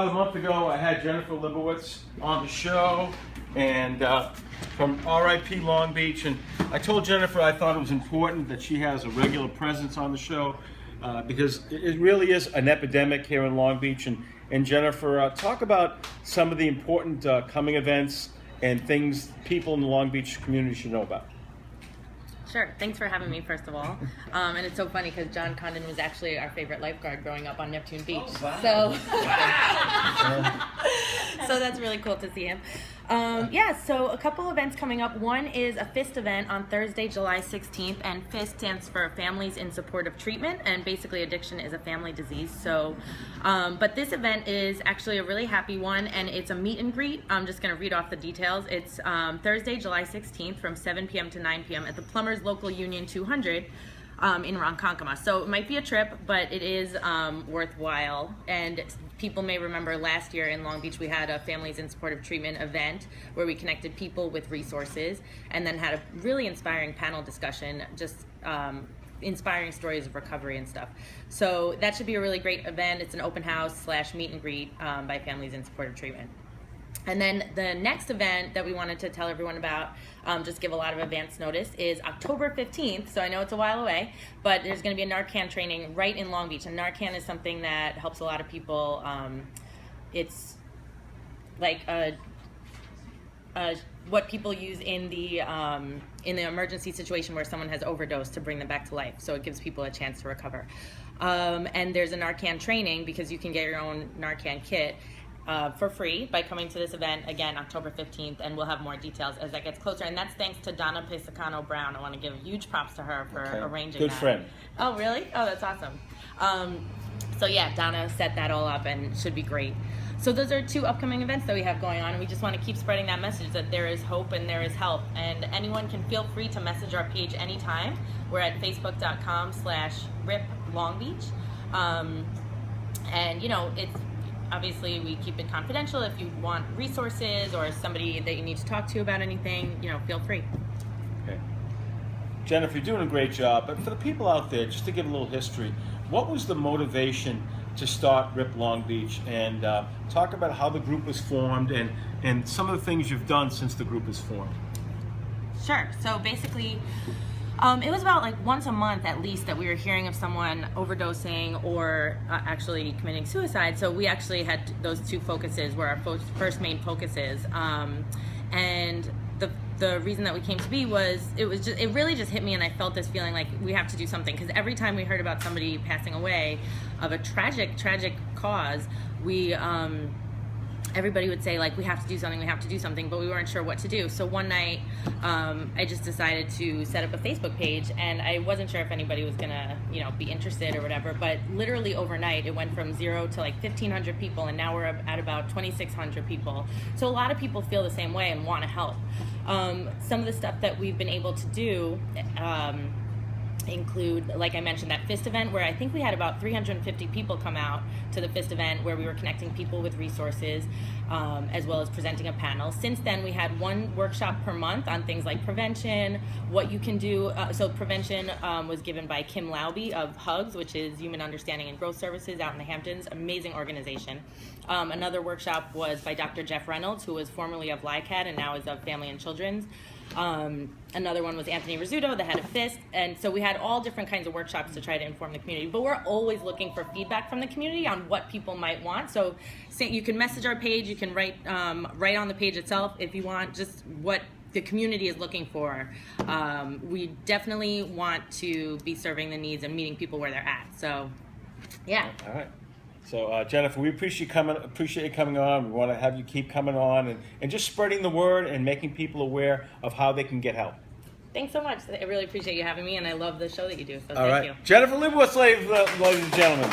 a month ago, I had Jennifer Libowitz on the show, and from RIP Long Beach, and I told Jennifer I thought it was important that she has a regular presence on the show because it really is an epidemic here in Long Beach. And Jennifer, talk about some of the important coming events and things people in the Long Beach community should know about. Sure. Thanks for having me, first of all. And it's so funny because John Condon was actually our favorite lifeguard growing up on Neptune Beach. Oh, wow. So that's really cool to see him. So a couple events coming up. One is a FIST event on Thursday, July 16th, and FIST stands for Families in Support of Treatment, and basically addiction is a family disease. So, but this event is actually a really happy one, and it's a meet and greet. I'm just going to read off the details. It's Thursday, July 16th from 7 p.m. to 9 p.m. at the Plumbers Local Union 200 in Ronkonkoma. So it might be a trip, but it is worthwhile. And people may remember last year in Long Beach we had a Families in Support of Treatment event where we connected people with resources and then had a really inspiring panel discussion, just inspiring stories of recovery and stuff. So that should be a really great event. It's an open house / meet and greet by Families in Support of Treatment. And then the next event that we wanted to tell everyone about, just give a lot of advance notice, is October 15th. So I know it's a while away, but there's going to be a Narcan training right in Long Beach. And Narcan is something that helps a lot of people. It's like what people use in the emergency situation where someone has overdosed to bring them back to life. So it gives people a chance to recover. And there's a Narcan training because you can get your own Narcan kit for free by coming to this event, again, October 15th, and we'll have more details as that gets closer. And that's thanks to Donna Pisacano Brown. I want to give huge props to her for arranging that. Good friend. Oh, really? Oh, that's awesome. So yeah, Donna set that all up and should be great. So those are two upcoming events that we have going on, and we just want to keep spreading that message that there is hope and there is help. And anyone can feel free to message our page anytime. We're at facebook.com/riplongbeach. And, you know, it's obviously we keep it confidential. If you want resources or somebody that you need to talk to about anything, you know, feel free. Okay. Jennifer, you're doing a great job, but for the people out there, just to give a little history, what was the motivation to start RIP Long Beach, and talk about how the group was formed and some of the things you've done since the group was formed? Sure. So basically, it was about like once a month at least that we were hearing of someone overdosing or actually committing suicide. So we actually had those two focuses were our first main focuses. And the reason that we came to be was it really just hit me, and I felt this feeling like we have to do something, because every time we heard about somebody passing away of a tragic cause, we everybody would say, like, we have to do something, but we weren't sure what to do. So one night, I just decided to set up a Facebook page, and I wasn't sure if anybody was gonna, you know, be interested or whatever, but literally overnight, it went from 0 to like 1,500 people, and now we're at about 2,600 people. So a lot of people feel the same way and want to help. Some of the stuff that we've been able to do, include, like I mentioned, that FIST event where I think we had about 350 people come out to the FIST event where we were connecting people with resources, as well as presenting a panel. Since then, we had one workshop per month on things like prevention, what you can do. So prevention was given by Kim Lauby of HUGS, which is Human Understanding and Growth Services out in the Hamptons, amazing organization. Another workshop was by Dr. Jeff Reynolds, who was formerly of LICAD and now is of Family and Children's. Another one was Anthony Rizzuto, the head of FIST, and so we had all different kinds of workshops to try to inform the community, but we're always looking for feedback from the community on what people might want. So you can message our page, you can write on the page itself if you want just what the community is looking for. We definitely want to be serving the needs and meeting people where they're at, so yeah. All right. So Jennifer, we appreciate you coming on. We want to have you keep coming on and just spreading the word and making people aware of how they can get help. Thanks so much. I really appreciate you having me, and I love the show that you do, so All thank right. you. Jennifer Libowitz, ladies and gentlemen.